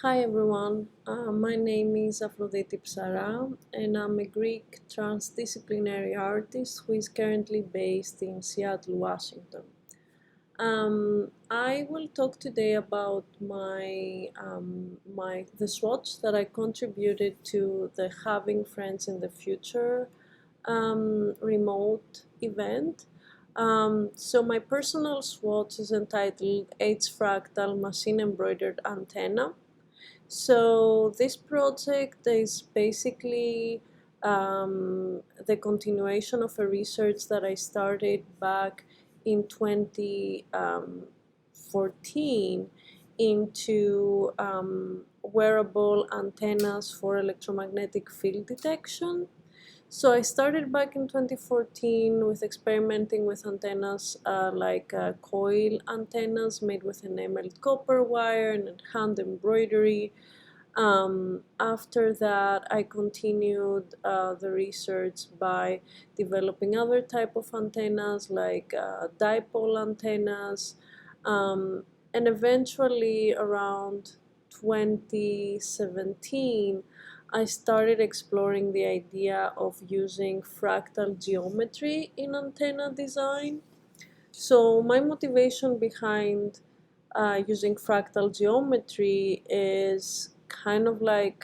Hi everyone, my name is Aphrodite Psara and I'm a Greek transdisciplinary artist who is currently based in Seattle, Washington. I will talk today about the swatch that I contributed to the Having Friends in the Future remote event. So my personal swatch is entitled H Fractal Machine Embroidered Antenna. So this project is basically the continuation of a research that I started back in 2014 into wearable antennas for electromagnetic field detection. So I started back in 2014 with experimenting with antennas like coil antennas made with enameled copper wire and hand embroidery. After that, I continued the research by developing other type of antennas like dipole antennas, and eventually around 2017 I started exploring the idea of using fractal geometry in antenna design. So my motivation behind using fractal geometry is kind of like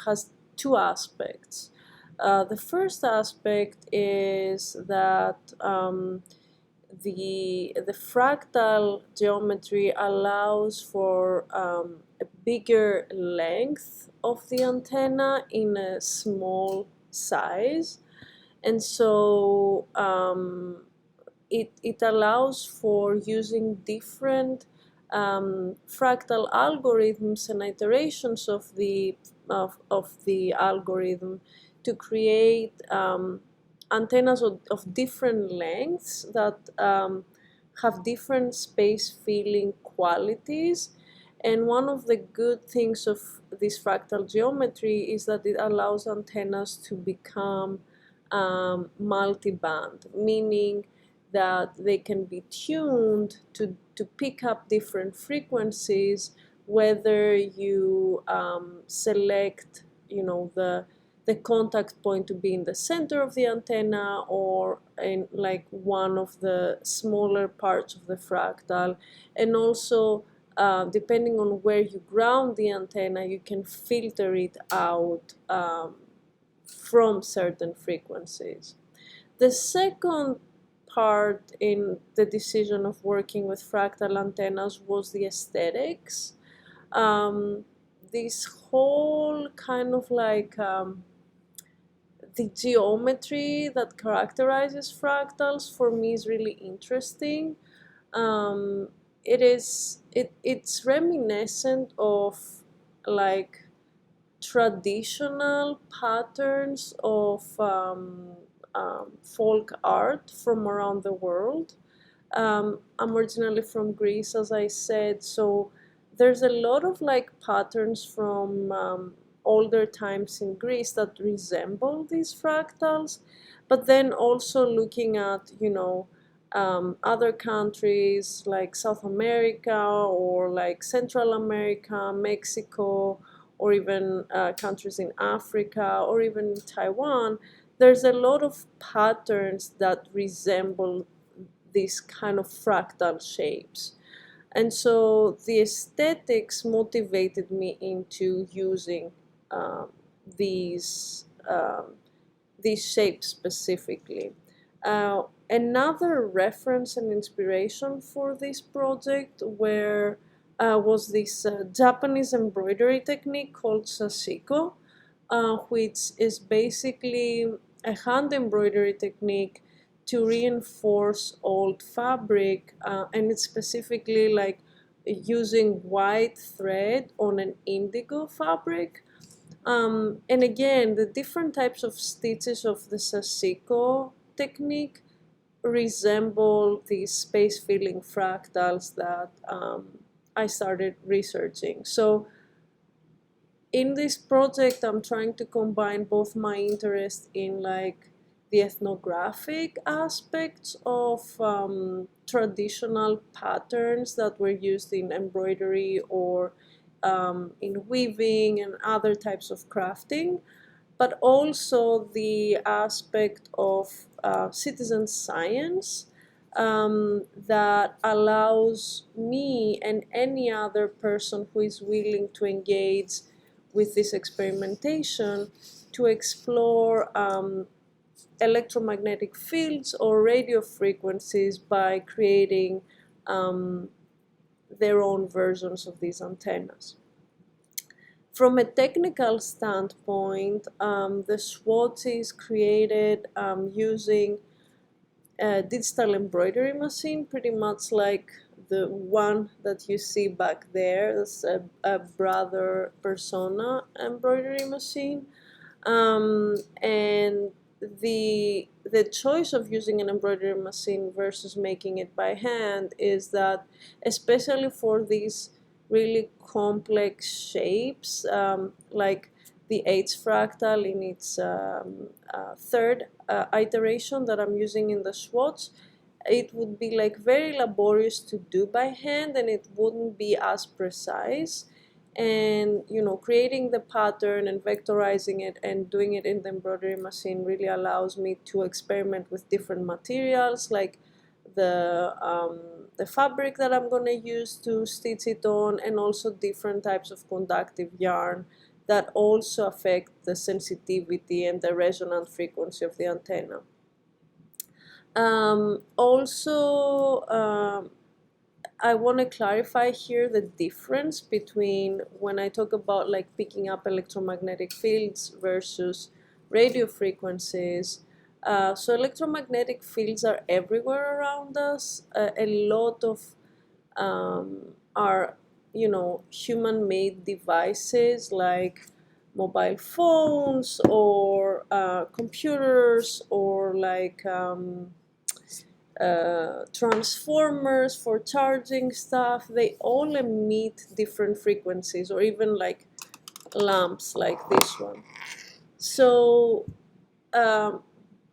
has two aspects. The first aspect is that the fractal geometry allows for a bigger length of the antenna in a small size, and so it allows for using different fractal algorithms and iterations of the algorithm to create antennas of different lengths that have different space filling qualities. And one of the good things of this fractal geometry is that it allows antennas to become multi-band, meaning that they can be tuned to pick up different frequencies, whether you select, the contact point to be in the center of the antenna or in like one of the smaller parts of the fractal. And also, depending on where you ground the antenna, you can filter it out from certain frequencies. The second part in the decision of working with fractal antennas was the aesthetics. This whole kind of like the geometry that characterizes fractals for me is really interesting. It's reminiscent of like traditional patterns of folk art from around the world. I'm originally from Greece, as I said, so there's a lot of like patterns from older times in Greece that resemble these fractals, but then also looking at, other countries like South America or like Central America, Mexico, or even countries in Africa or even Taiwan, there's a lot of patterns that resemble these kind of fractal shapes. And so the aesthetics motivated me into using um, these um, these shapes specifically. Another reference and inspiration for this project was this Japanese embroidery technique called sashiko, which is basically a hand embroidery technique to reinforce old fabric, and it's specifically like using white thread on an indigo fabric. And again, the different types of stitches of the sashiko technique resemble these space filling fractals that I started researching. So in this project, I'm trying to combine both my interest in like the ethnographic aspects of traditional patterns that were used in embroidery or in weaving and other types of crafting, but also the aspect of citizen science that allows me and any other person who is willing to engage with this experimentation to explore electromagnetic fields or radio frequencies by creating their own versions of these antennas. From a technical standpoint, the swatch is created using a digital embroidery machine, pretty much like the one that you see back there. That's a Brother Persona embroidery machine. And the choice of using an embroidery machine versus making it by hand is that, especially for these really complex shapes, like the H fractal in its third iteration that I'm using in the swatch, it would be like very laborious to do by hand, and it wouldn't be as precise. And creating the pattern and vectorizing it and doing it in the embroidery machine really allows me to experiment with different materials, like the fabric that I'm going to use to stitch it on, and also different types of conductive yarn that also affect the sensitivity and the resonant frequency of the antenna. I want to clarify here the difference between when I talk about like picking up electromagnetic fields versus radio frequencies. So electromagnetic fields are everywhere around us. A lot of are human-made devices like mobile phones or computers, or like transformers for charging stuff. They all emit different frequencies, or even like lamps like this one. So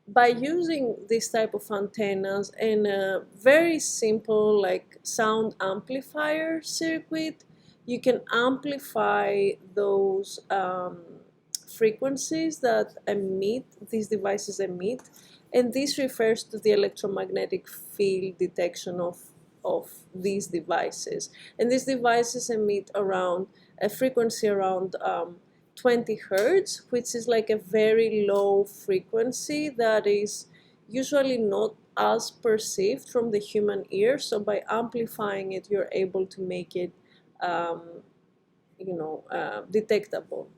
by using this type of antennas and a very simple like sound amplifier circuit, you can amplify those frequencies that these devices emit, and this refers to the electromagnetic field detection of these devices. And these devices emit around a frequency around 20 hertz, which is like a very low frequency that is usually not as perceived from the human ear. So by amplifying it, you're able to make it detectable.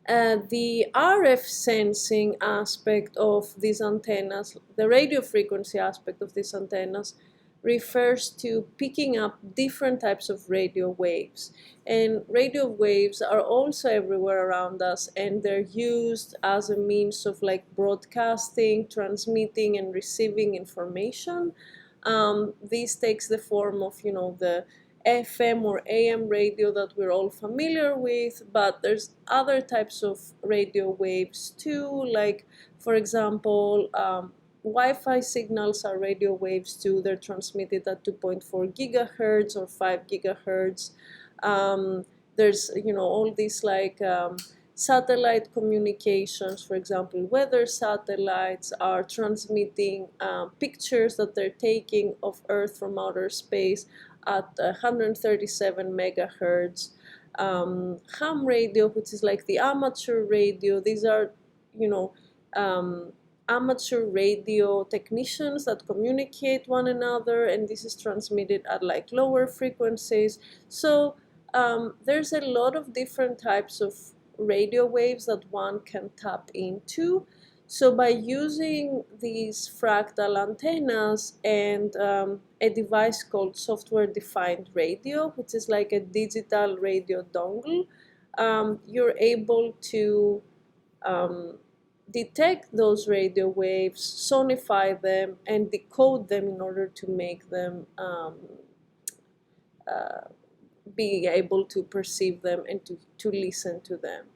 The RF sensing aspect of these antennas, the radio frequency aspect of these antennas, refers to picking up different types of radio waves. And radio waves are also everywhere around us, and they're used as a means of like broadcasting, transmitting, and receiving information. This takes the form of, the FM or AM radio that we're all familiar with, but there's other types of radio waves too, like, for example, Wi-Fi signals are radio waves too. They're transmitted at 2.4 gigahertz or 5 gigahertz. There's, all these like satellite communications. For example, weather satellites are transmitting pictures that they're taking of Earth from outer space at 137 megahertz. Ham radio, which is like the amateur radio. These are, amateur radio technicians that communicate one another, and this is transmitted at like lower frequencies. So there's a lot of different types of radio waves that one can tap into. So by using these fractal antennas and a device called software-defined radio, which is like a digital radio dongle, you're able to detect those radio waves, sonify them, and decode them in order to make them be able to perceive them and to listen to them.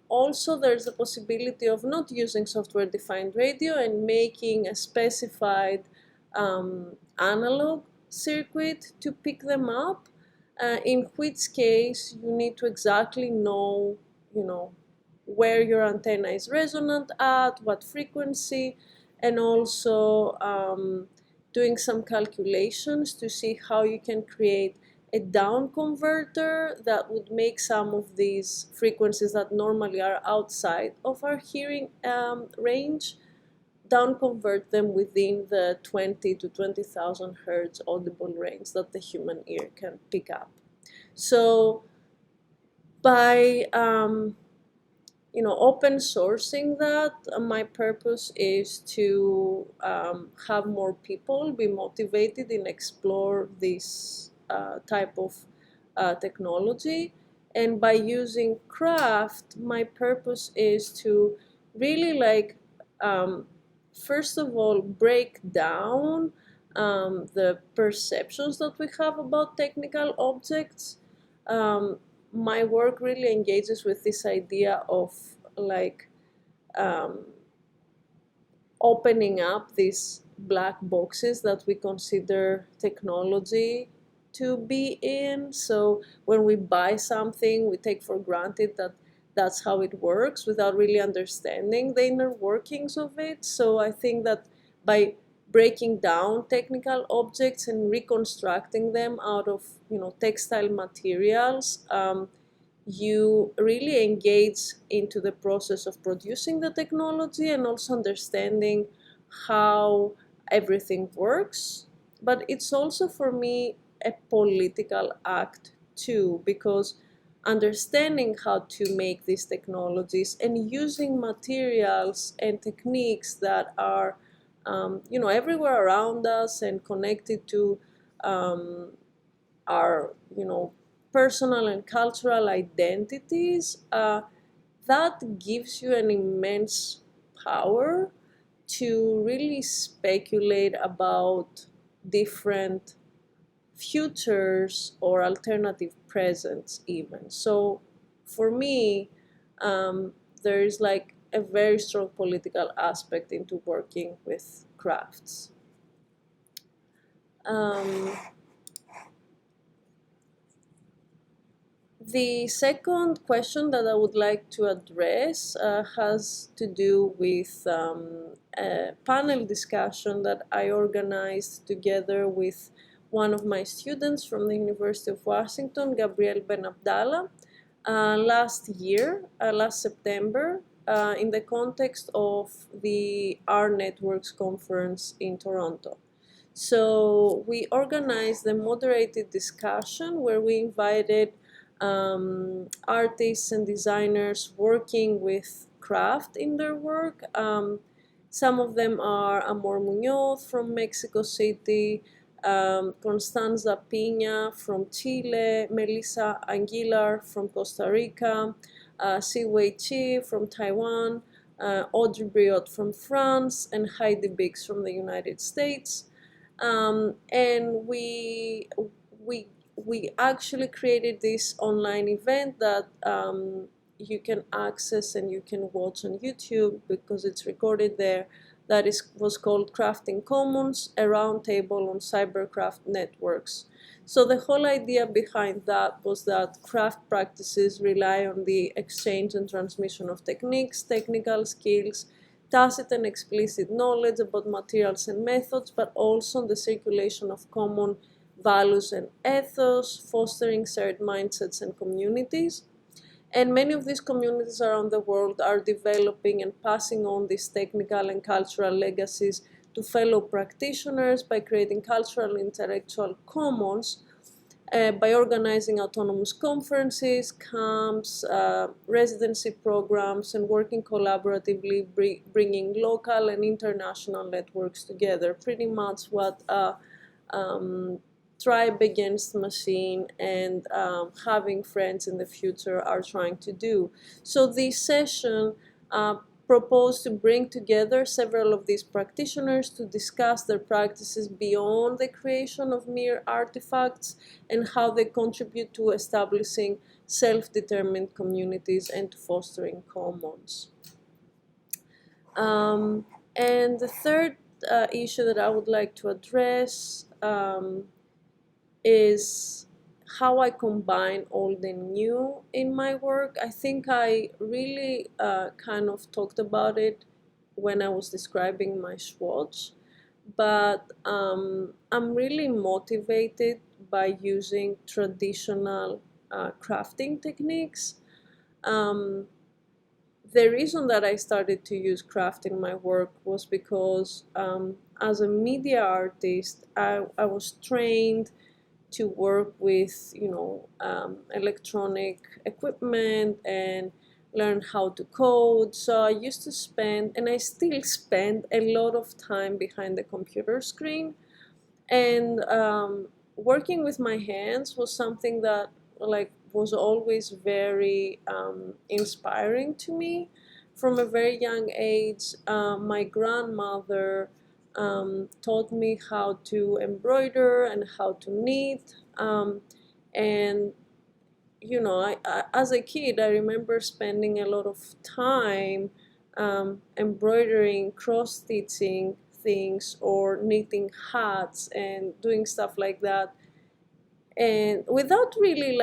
Also, there's a possibility of not using software-defined radio and making a specified analog circuit to pick them up. in which case you need to exactly know, where your antenna is resonant at, what frequency, and also doing some calculations to see how you can create a down converter that would make some of these frequencies that normally are outside of our hearing range, down convert them within the 20 to 20,000 hertz audible range that the human ear can pick up. So by open sourcing that, my purpose is to have more people be motivated and explore this type of technology. And by using craft, my purpose is to really first of all, break down the perceptions that we have about technical objects. My work really engages with this idea of um, opening up these black boxes that we consider technology to be in. So when we buy something, we take for granted that that's how it works without really understanding the inner workings of it. So I think that by breaking down technical objects and reconstructing them out of textile materials, you really engage into the process of producing the technology and also understanding how everything works. But it's also, for me, a political act too, because understanding how to make these technologies and using materials and techniques that are everywhere around us and connected to our personal and cultural identities, that gives you an immense power to really speculate about different futures or alternative presents even. So for me, there is a very strong political aspect into working with crafts. Um, The second question that I would like to address has to do with a panel discussion that I organized together with one of my students from the University of Washington, Gabriel Ben Abdallah, last September, in the context of the R Networks conference in Toronto. So we organized a moderated discussion where we invited artists and designers working with craft in their work. Some of them are Amor Muñoz from Mexico City, Constanza Piña from Chile, Melissa Aguilar from Costa Rica, Siwei Chi from Taiwan, Audrey Briot from France, and Heidi Biggs from the United States. And we actually created this online event that you can access and you can watch on YouTube because it's recorded there. That was called Crafting Commons, a roundtable on cybercraft networks. So the whole idea behind that was that craft practices rely on the exchange and transmission of techniques, technical skills, tacit and explicit knowledge about materials and methods, but also on the circulation of common values and ethos, fostering shared mindsets and communities. And many of these communities around the world are developing and passing on these technical and cultural legacies to fellow practitioners by creating cultural and intellectual commons, by organizing autonomous conferences, camps, residency programs, and working collaboratively, bringing local and international networks together. Pretty much what Tribe Against Machine and Having Friends in the Future are trying to do. So this session proposed to bring together several of these practitioners to discuss their practices beyond the creation of mere artifacts and how they contribute to establishing self-determined communities and to fostering commons. And the third issue that I would like to address is how I combine old and new in my work. I think I really kind of talked about it when I was describing my swatch, but I'm really motivated by using traditional crafting techniques. Um, the reason that I started to use craft in my work was because as a media artist, I was trained to work with, electronic equipment and learn how to code. So I used to spend, and I still spend, a lot of time behind the computer screen. And working with my hands was something that was always very inspiring to me. From a very young age, my grandmother taught me how to embroider and how to knit. And as a kid, I remember spending a lot of time embroidering, cross-stitching things or knitting hats and doing stuff like that, and without really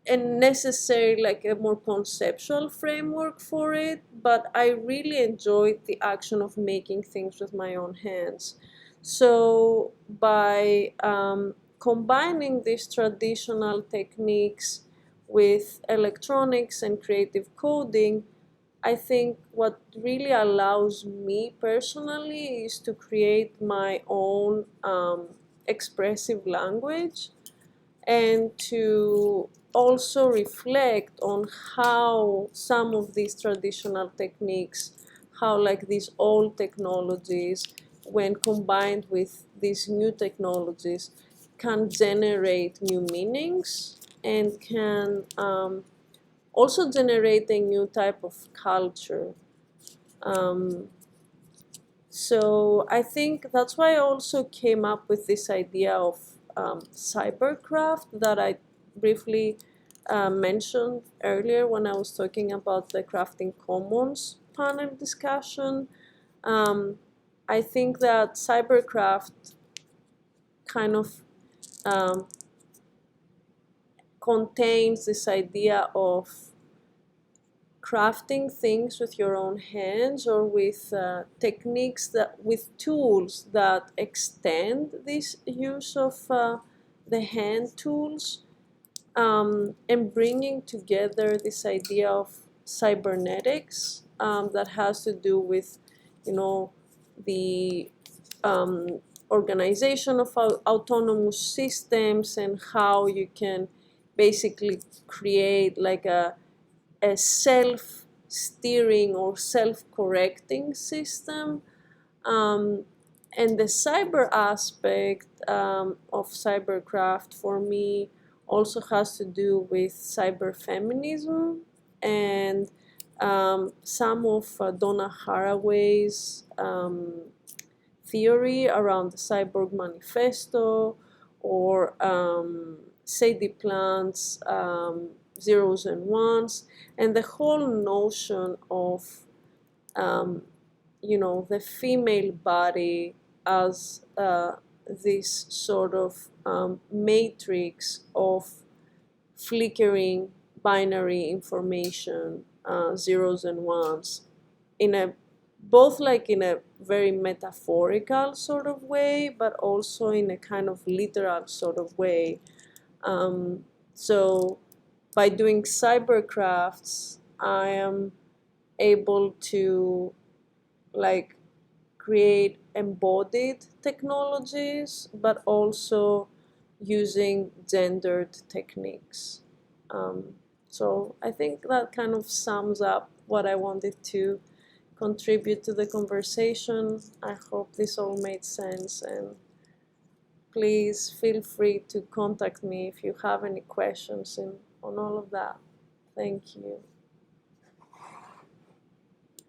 a necessary, a more conceptual framework for it, but I really enjoyed the action of making things with my own hands. So by combining these traditional techniques with electronics and creative coding, I think what really allows me personally is to create my own expressive language, and to also reflect on how some of these traditional techniques, how these old technologies, when combined with these new technologies, can generate new meanings and can also generate a new type of culture. Um, so I think that's why I also came up with this idea of cybercraft that I briefly mentioned earlier when I was talking about the Crafting Commons panel discussion. Um, I think that cybercraft kind of um, contains this idea of crafting things with your own hands, or with techniques, with tools that extend this use of the hand tools, and bringing together this idea of cybernetics that has to do with, the um, organization of autonomous systems, and how you can basically create a self-steering or self-correcting system. Um, and the cyber aspect of cybercraft for me also has to do with cyberfeminism and some of Donna Haraway's theory around the Cyborg Manifesto, or Sadie Plant's zeros and ones, and the whole notion of the female body as this sort of matrix of flickering binary information, zeros and ones, in a both in a very metaphorical sort of way, but also in a kind of literal sort of way. So by doing cybercrafts, I am able to create embodied technologies, but also using gendered techniques. Um, so I think that kind of sums up what I wanted to contribute to the conversation. I hope this all made sense, and please feel free to contact me if you have any questions on all of that. Thank you.